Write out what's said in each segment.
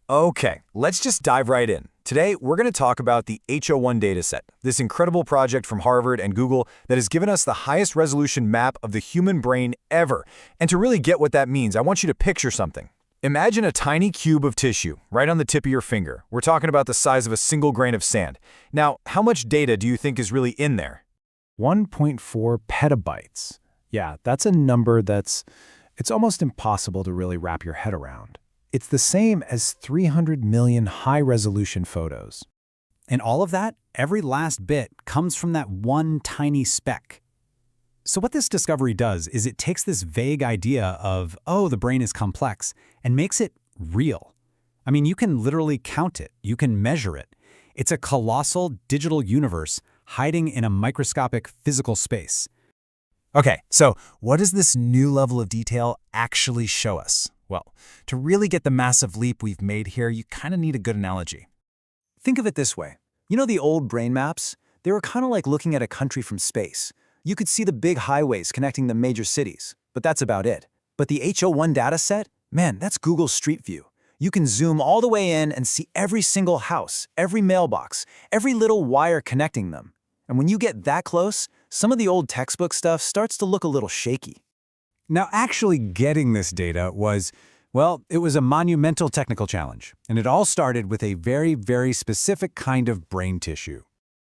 Okay, let's just dive right in. Today, we're going to talk about the HO1 dataset, this incredible project from Harvard and Google that has given us the highest resolution map of the human brain ever. And to really get what that means, I want you to picture something. Imagine a tiny cube of tissue right on the tip of your finger. We're talking about the size of a single grain of sand. Now, how much data do you think is really in there? 1.4 petabytes. Yeah, that's a number it's almost impossible to really wrap your head around. It's the same as 300 million high-resolution photos. And all of that, every last bit, comes from that one tiny speck. So what this discovery does is it takes this vague idea of, oh, the brain is complex, and makes it real. I mean, you can literally count it. You can measure it. It's a colossal digital universe hiding in a microscopic physical space. Okay, so what does this new level of detail actually show us? Well, to really get the massive leap we've made here, you kind of need a good analogy. Think of it this way. You know the old brain maps? They were kind of like looking at a country from space. You could see the big highways connecting the major cities, but that's about it. But the HO1 dataset? Man, that's Google Street View. You can zoom all the way in and see every single house, every mailbox, every little wire connecting them. And when you get that close, some of the old textbook stuff starts to look a little shaky. Now, actually getting this data it was a monumental technical challenge, and it all started with a very, very specific kind of brain tissue.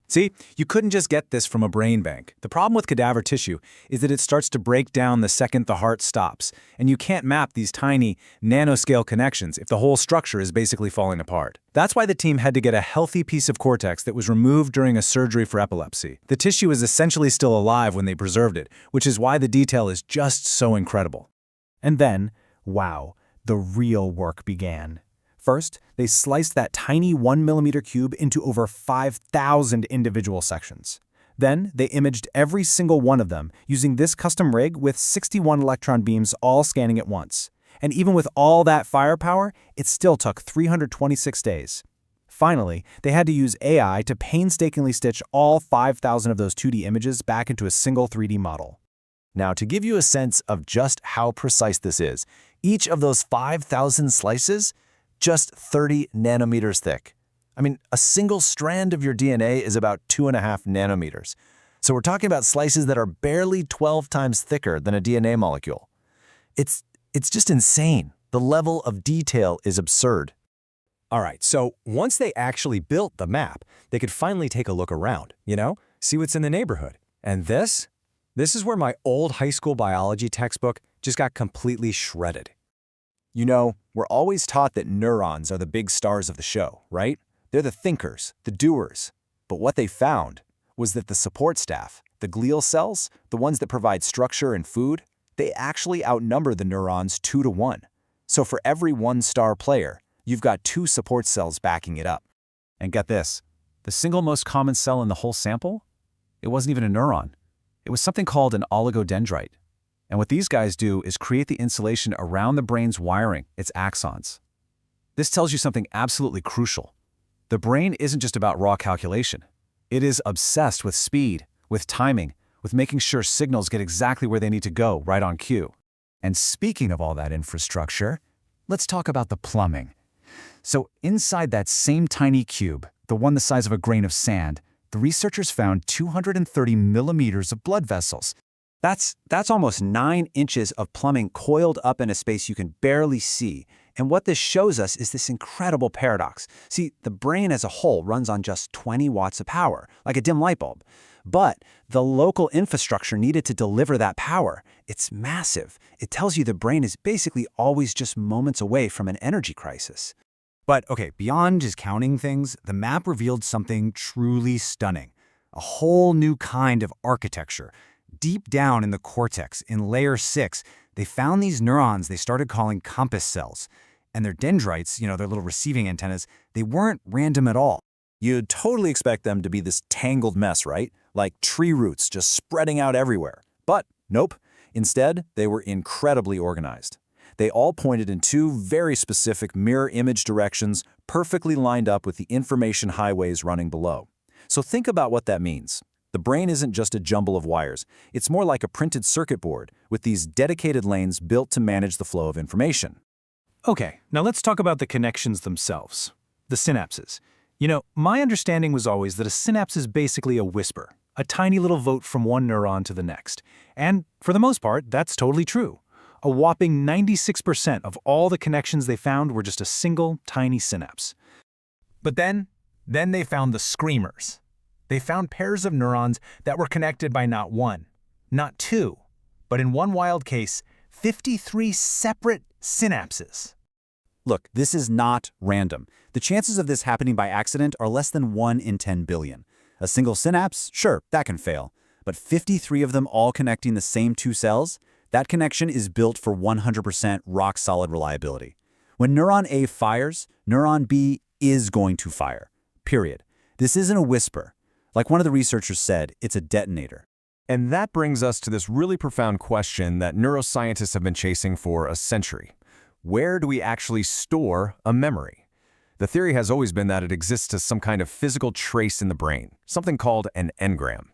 See, you couldn't just get this from a brain bank. The problem with cadaver tissue is that it starts to break down the second the heart stops, and you can't map these tiny, nanoscale connections if the whole structure is basically falling apart. That's why the team had to get a healthy piece of cortex that was removed during a surgery for epilepsy. The tissue is essentially still alive when they preserved it, which is why the detail is just so incredible. And then, wow, the real work began. First, they sliced that tiny 1mm cube into over 5,000 individual sections. Then, they imaged every single one of them using this custom rig with 61 electron beams all scanning at once. And even with all that firepower, it still took 326 days. Finally, they had to use AI to painstakingly stitch all 5,000 of those 2D images back into a single 3D model. Now, to give you a sense of just how precise this is, each of those 5,000 slices just 30 nanometers thick. I mean, a single strand of your DNA is about 2.5 nanometers. So we're talking about slices that are barely 12 times thicker than a DNA molecule. It's just insane. The level of detail is absurd. All right, so once they actually built the map, they could finally take a look around, see what's in the neighborhood. And this is where my old high school biology textbook just got completely shredded. We're always taught that neurons are the big stars of the show, right? They're the thinkers, the doers. But what they found was that the support staff, the glial cells, the ones that provide structure and food, they actually outnumber the neurons 2 to 1. So for every one-star player, you've got 2 support cells backing it up. And get this, the single most common cell in the whole sample? It wasn't even a neuron. It was something called an oligodendrite. And what these guys do is create the insulation around the brain's wiring, its axons. This tells you something absolutely crucial. The brain isn't just about raw calculation. It is obsessed with speed, with timing, with making sure signals get exactly where they need to go right on cue. And speaking of all that infrastructure, let's talk about the plumbing. So inside that same tiny cube, the one the size of a grain of sand, the researchers found 230 millimeters of blood vessels. That's almost 9 inches of plumbing coiled up in a space you can barely see. And what this shows us is this incredible paradox. See, the brain as a whole runs on just 20 watts of power, like a dim light bulb. But the local infrastructure needed to deliver that power, it's massive. It tells you the brain is basically always just moments away from an energy crisis. But okay, beyond just counting things, the map revealed something truly stunning. A whole new kind of architecture. Deep down in the cortex, in layer 6, they found these neurons they started calling compass cells. And their dendrites, their little receiving antennas, they weren't random at all. You'd totally expect them to be this tangled mess, right? Like tree roots just spreading out everywhere. But nope. Instead, they were incredibly organized. They all pointed in 2 very specific mirror image directions, perfectly lined up with the information highways running below. So think about what that means. The brain isn't just a jumble of wires. It's more like a printed circuit board with these dedicated lanes built to manage the flow of information. Okay, now let's talk about the connections themselves, the synapses. My understanding was always that a synapse is basically a whisper, a tiny little vote from one neuron to the next. And for the most part, that's totally true. A whopping 96% of all the connections they found were just a single, tiny synapse. But then they found the screamers. They found pairs of neurons that were connected by not one, not two, but in one wild case, 53 separate synapses. Look, this is not random. The chances of this happening by accident are less than 1 in 10 billion. A single synapse, sure, that can fail. But 53 of them all connecting the same two cells? That connection is built for 100% rock-solid reliability. When neuron A fires, neuron B is going to fire. Period. This isn't a whisper. Like one of the researchers said, it's a detonator. And that brings us to this really profound question that neuroscientists have been chasing for a century. Where do we actually store a memory? The theory has always been that it exists as some kind of physical trace in the brain, something called an engram.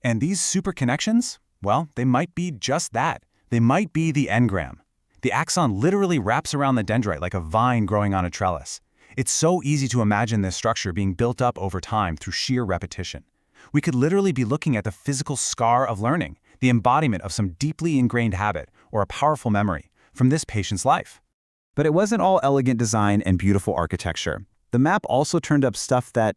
And these super connections? Well, they might be just that. They might be the engram. The axon literally wraps around the dendrite like a vine growing on a trellis. It's so easy to imagine this structure being built up over time through sheer repetition. We could literally be looking at the physical scar of learning, the embodiment of some deeply ingrained habit or a powerful memory from this patient's life. But it wasn't all elegant design and beautiful architecture. The map also turned up stuff that,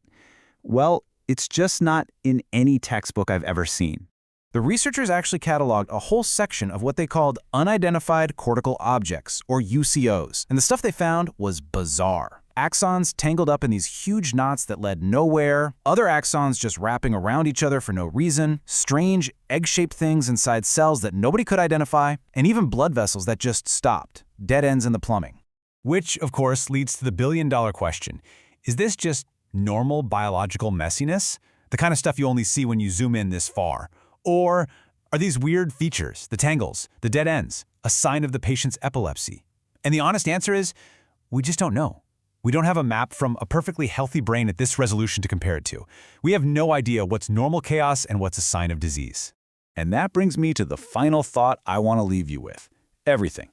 well, it's just not in any textbook I've ever seen. The researchers actually cataloged a whole section of what they called Unidentified Cortical Objects, or UCOs, and the stuff they found was bizarre. Axons tangled up in these huge knots that led nowhere, other axons just wrapping around each other for no reason, strange egg-shaped things inside cells that nobody could identify, and even blood vessels that just stopped, dead ends in the plumbing. Which, of course, leads to the billion-dollar question. Is this just normal biological messiness? The kind of stuff you only see when you zoom in this far? Or are these weird features, the tangles, the dead ends, a sign of the patient's epilepsy? And the honest answer is, we just don't know. We don't have a map from a perfectly healthy brain at this resolution to compare it to. We have no idea what's normal chaos and what's a sign of disease. And that brings me to the final thought I want to leave you with. Everything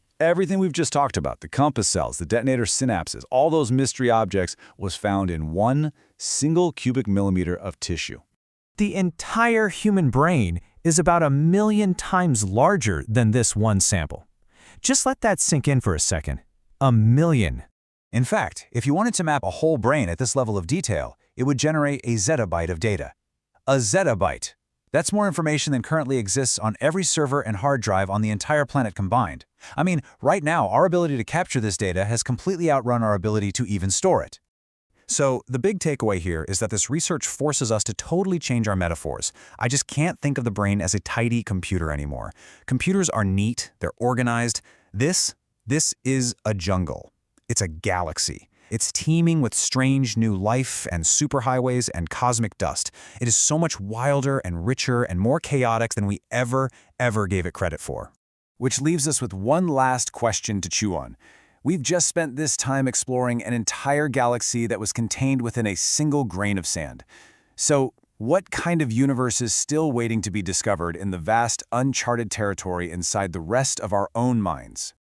we've just talked about, the compass cells, the detonator synapses, all those mystery objects was found in one single cubic millimeter of tissue. The entire human brain is about 1 million times larger than this one sample. Just let that sink in for a second. 1 million. In fact, if you wanted to map a whole brain at this level of detail, it would generate a zettabyte of data. A zettabyte. That's more information than currently exists on every server and hard drive on the entire planet combined. I mean, right now, our ability to capture this data has completely outrun our ability to even store it. So, the big takeaway here is that this research forces us to totally change our metaphors. I just can't think of the brain as a tidy computer anymore. Computers are neat, they're organized. This is a jungle. It's a galaxy. It's teeming with strange new life and superhighways and cosmic dust. It is so much wilder and richer and more chaotic than we ever gave it credit for. Which leaves us with one last question to chew on. We've just spent this time exploring an entire galaxy that was contained within a single grain of sand. So, what kind of universe is still waiting to be discovered in the vast, uncharted territory inside the rest of our own minds?